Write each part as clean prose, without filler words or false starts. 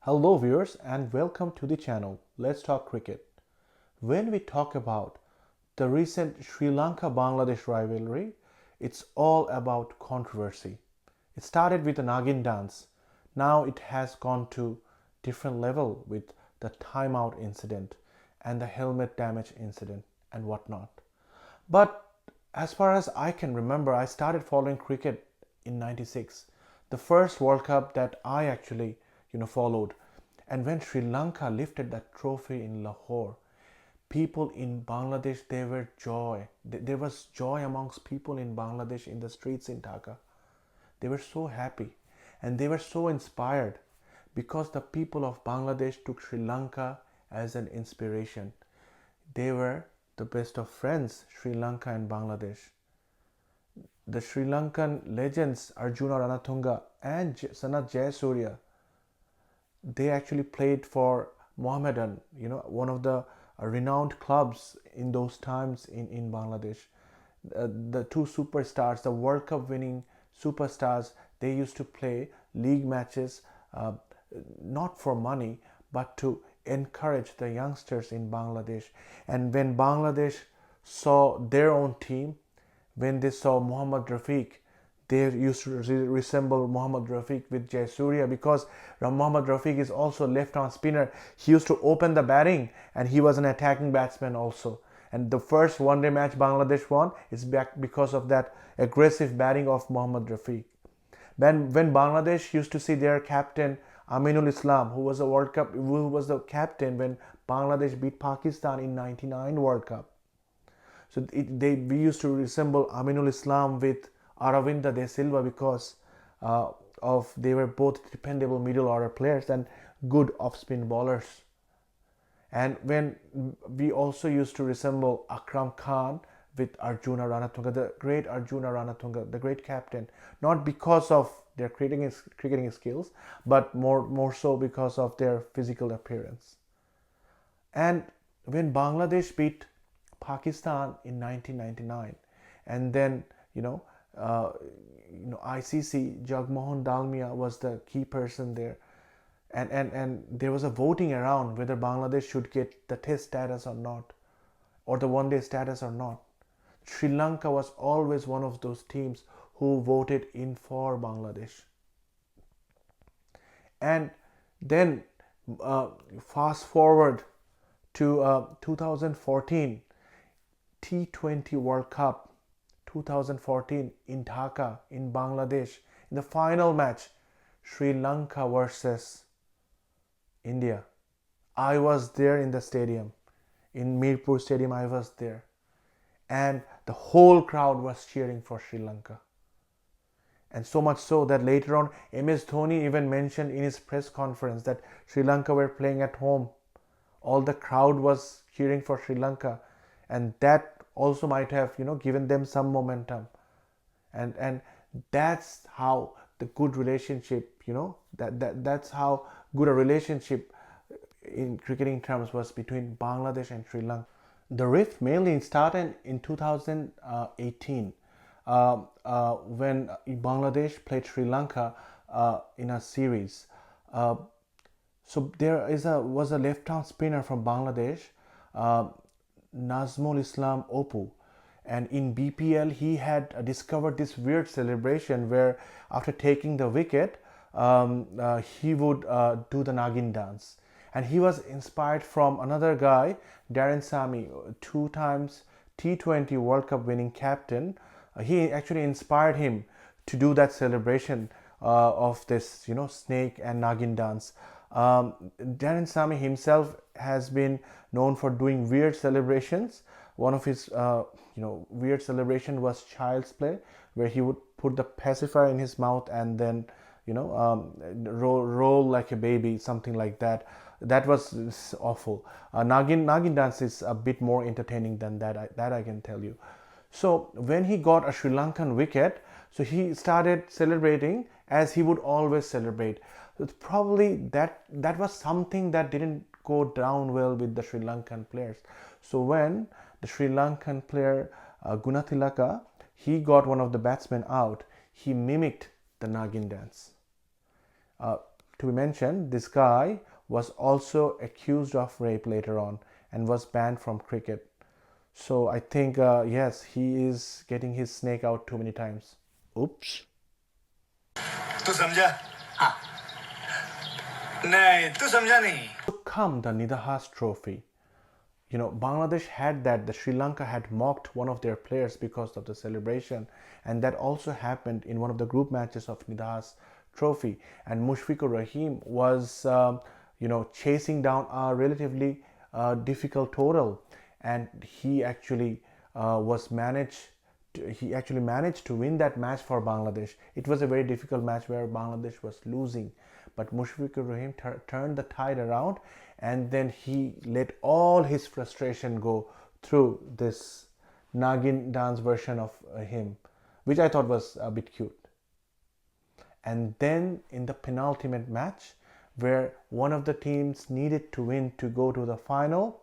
Hello viewers and welcome to the channel. Let's talk cricket. When we talk about the recent Sri Lanka-Bangladesh rivalry, it's all about controversy. It started with the Nagin dance. Now it has gone to different level with the timeout incident and the helmet damage incident and whatnot. But as far as I can remember, I started following cricket in 96, the first World Cup that I actually followed. And when Sri Lanka lifted that trophy in Lahore, people in Bangladesh, they were joy. There was joy amongst people in Bangladesh in the streets in Dhaka. They were so happy and they were so inspired because the people of Bangladesh took Sri Lanka as an inspiration. They were the best of friends, Sri Lanka and Bangladesh. The Sri Lankan legends Arjuna Ranatunga and Sanath Jayasuriya, they actually played for Mohammedan, one of the renowned clubs in those times in Bangladesh. The two superstars, the World Cup winning superstars, they used to play league matches not for money but to encourage the youngsters in Bangladesh. And when Bangladesh saw their own team, when they saw Muhammad Rafiq, they used to resemble Muhammad Rafiq with Jayasuriya because Muhammad Rafiq is also left-arm spinner. He used to open the batting and he was an attacking batsman also. And the first one-day match Bangladesh won is back because of that aggressive batting of Muhammad Rafiq. When Bangladesh used to see their captain Aminul Islam, who was the captain when Bangladesh beat Pakistan in '99 World Cup. So we used to resemble Aminul Islam with Aravinda De Silva because of they were both dependable middle order players and good off spin bowlers. And when we also used to resemble Akram Khan with Arjuna Ranatunga, the great Arjuna Ranatunga, the great captain, not because of their cricketing skills, but more so because of their physical appearance. And when Bangladesh beat Pakistan in 1999, and then ICC Jagmohan Dalmia was the key person there, and there was a voting around whether Bangladesh should get the test status or not, or the one-day status or not. Sri Lanka was always one of those teams who voted in for Bangladesh. And then fast forward to 2014 T20 World Cup 2014 in Dhaka in Bangladesh. In the final match, Sri Lanka versus India. I was there in the stadium, in Mirpur Stadium. I was there, and the whole crowd was cheering for Sri Lanka. And so much so that later on MS Dhoni even mentioned in his press conference that Sri Lanka were playing at home. All the crowd was cheering for Sri Lanka, and that also might have given them some momentum. And that's how the good relationship, that's how good a relationship in cricketing terms was between Bangladesh and Sri Lanka. The rift mainly started in 2018 when Bangladesh played Sri Lanka in a series. So there was a left-arm spinner from Bangladesh, Nazmul Islam Opu, and in BPL he had discovered this weird celebration where after taking the wicket he would do the Nagin dance. And he was inspired from another guy, Darren Sammy, 2 times T20 World Cup winning captain. He actually inspired him to do that celebration of this snake and Nagin dance. Darren Sammy himself has been known for doing weird celebrations. One of his weird celebration was child's play, where he would put the pacifier in his mouth and then roll like a baby, something like that. That was awful. Nagin dance is a bit more entertaining than that. That I can tell you. So when he got a Sri Lankan wicket, so he started celebrating as he would always celebrate. It's probably that was something that didn't go down well with the Sri Lankan players. So when the Sri Lankan player Gunathilaka, he got one of the batsmen out, he mimicked the Nagin dance. to be mentioned, this guy was also accused of rape later on and was banned from cricket. So I think, yes, he is getting his snake out too many times. Oops. तू समझा हाँ नहीं तू समझा नहीं So come the Nidahas trophy. Bangladesh had that. The Sri Lanka had mocked one of their players because of the celebration, and that also happened in one of the group matches of Nidahas trophy. And Mushfiqur Rahim was, chasing down a relatively difficult total, and he actually was managed. He actually managed to win that match for Bangladesh. It was a very difficult match where Bangladesh was losing, but Mushfiqur Rahim turned the tide around, and then he let all his frustration go through this Nagin dance version of him, which I thought was a bit cute. And then in the penultimate match, where one of the teams needed to win to go to the final,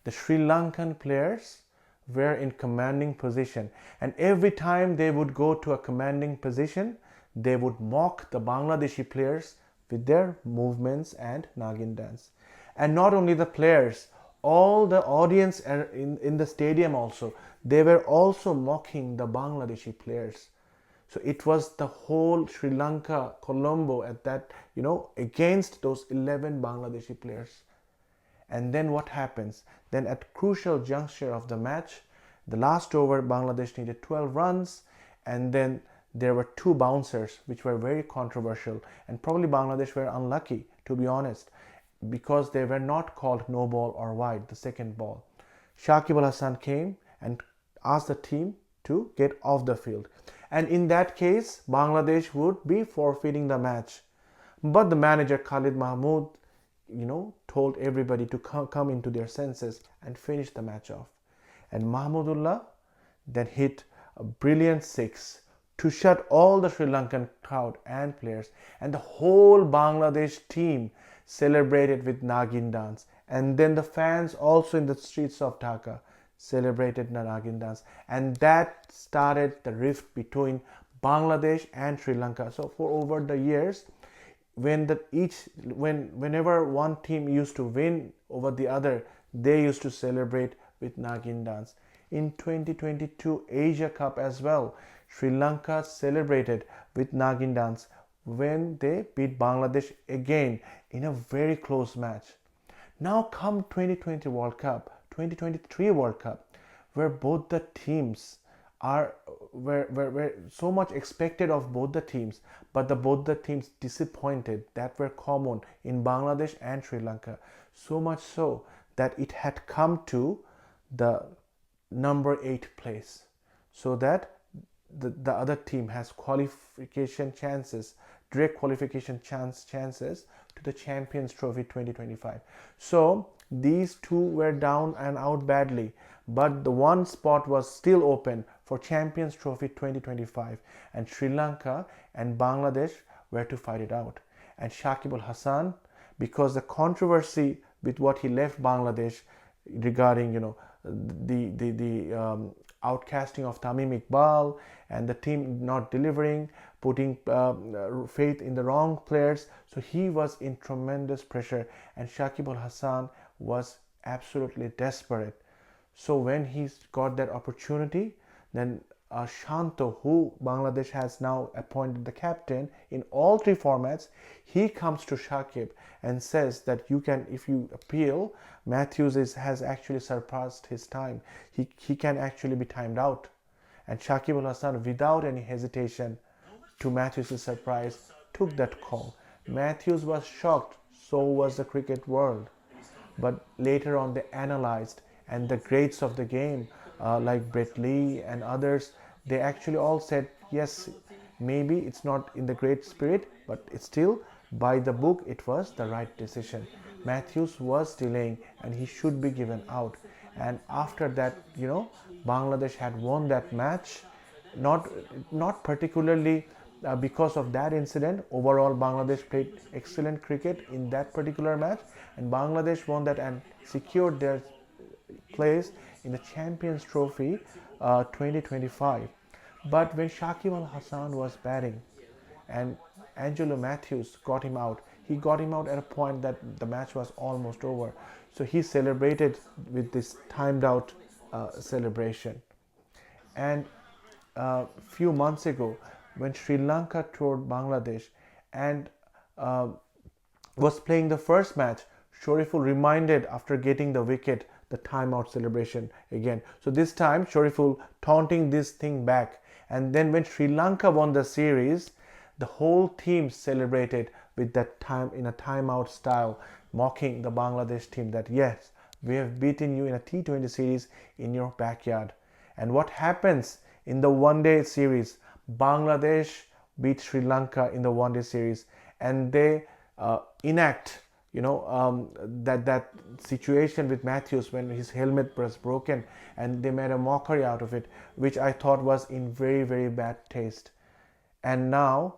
the Sri Lankan players were in commanding position, and every time they would go to a commanding position, they would mock the Bangladeshi players with their movements and Nagin dance. And not only the players, all the audience in the stadium also, they were also mocking the Bangladeshi players. So it was the whole Sri Lanka Colombo at that, against those 11 Bangladeshi players. And then what happens? Then at crucial juncture of the match, the last over, Bangladesh needed 12 runs, and then there were two bouncers which were very controversial, and probably Bangladesh were unlucky, to be honest, because they were not called no ball or wide, the second ball. Shakib Al Hasan came and asked the team to get off the field, and in that case Bangladesh would be forfeiting the match. But the manager Khalid Mahmood told everybody to come into their senses and finish the match off. And Mahmudullah then hit a brilliant six to shut all the Sri Lankan crowd and players, and the whole Bangladesh team celebrated with Nagin dance. And then the fans also in the streets of Dhaka celebrated the Nagin dance, and that started the rift between Bangladesh and Sri Lanka. So for over the years, whenever one team used to win over the other, they used to celebrate with Nagin dance. In 2022 Asia Cup as well, Sri Lanka celebrated with Nagin dance when they beat Bangladesh again in a very close match. Now come 2020 World Cup, 2023 World Cup, where both the teams were so much expected of both the teams, but both the teams disappointed that were common in Bangladesh and Sri Lanka, so much so that it had come to the number 8 place, so that the other team has qualification chances, direct qualification chances to the Champions Trophy 2025. So these two were down and out badly, but the one spot was still open for Champions Trophy 2025, and Sri Lanka and Bangladesh were to fight it out. And Shakib Al Hasan, because the controversy with what he left Bangladesh regarding the outcasting of Tamim Iqbal and the team not delivering, putting faith in the wrong players, so he was in tremendous pressure, and Shakib Al Hasan was absolutely desperate. So when he got that opportunity, then Shanto, who Bangladesh has now appointed the captain in all three formats, he comes to Shakib and says that if you appeal, Matthews has actually surpassed his time. He can actually be timed out. And Shakib Al Hasan, without any hesitation, to Matthews' surprise, took that call. Matthews was shocked, so was the cricket world. But later on they analyzed, and the greats of the game, like Brett Lee and others, they actually all said, yes, maybe it's not in the great spirit, but it's still, by the book, it was the right decision. Matthews was delaying and he should be given out. And after that, Bangladesh had won that match, not particularly because of that incident. Overall, Bangladesh played excellent cricket in that particular match, and Bangladesh won that and secured their place in the Champions Trophy 2025. But when Shakib Al Hasan was batting and Angelo Matthews got him out, he got him out at a point that the match was almost over. So he celebrated with this timed out celebration. And few months ago, when Sri Lanka toured Bangladesh and was playing the first match, Shoriful reminded after getting the wicket the timeout celebration again. So this time Shoriful taunting this thing back, and then when Sri Lanka won the series, the whole team celebrated with that time in a timeout style, mocking the Bangladesh team that yes, we have beaten you in a T20 series in your backyard. And what happens in the one day series? Bangladesh beat Sri Lanka in the one day series, and they enact that situation with Matthews when his helmet was broken, and they made a mockery out of it, which I thought was in very, very bad taste. And now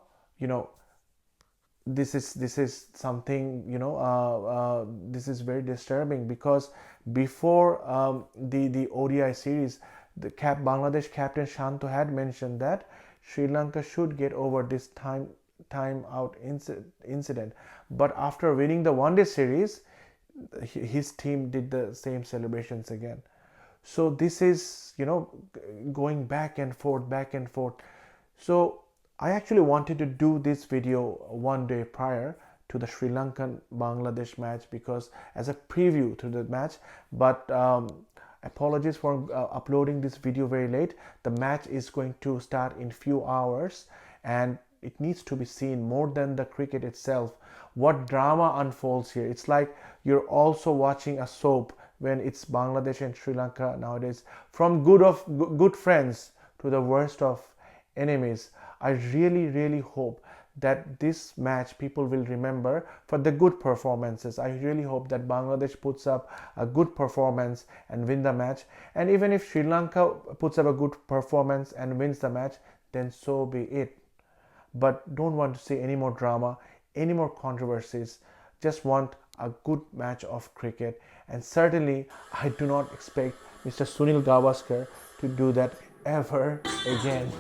this is something, this is very disturbing, because before the ODI series, the Bangladesh captain Shanto had mentioned that Sri Lanka should get over this time out incident. But after winning the one day series, his team did the same celebrations again. So this is going back and forth. So I actually wanted to do this video one day prior to the Sri Lankan Bangladesh match, because as a preview to the match, but apologies for uploading this video very late. The match is going to start in few hours, and it needs to be seen more than the cricket itself. What drama unfolds here. It's like you're also watching a soap when it's Bangladesh and Sri Lanka nowadays, from good friends to the worst of enemies. I really hope that this match people will remember for the good performances. I really hope that Bangladesh puts up a good performance and win the match. And even if Sri Lanka puts up a good performance and wins the match, then so be it. But don't want to see any more drama, any more controversies. Just want a good match of cricket. And certainly I do not expect Mr. Sunil Gavaskar to do that ever again.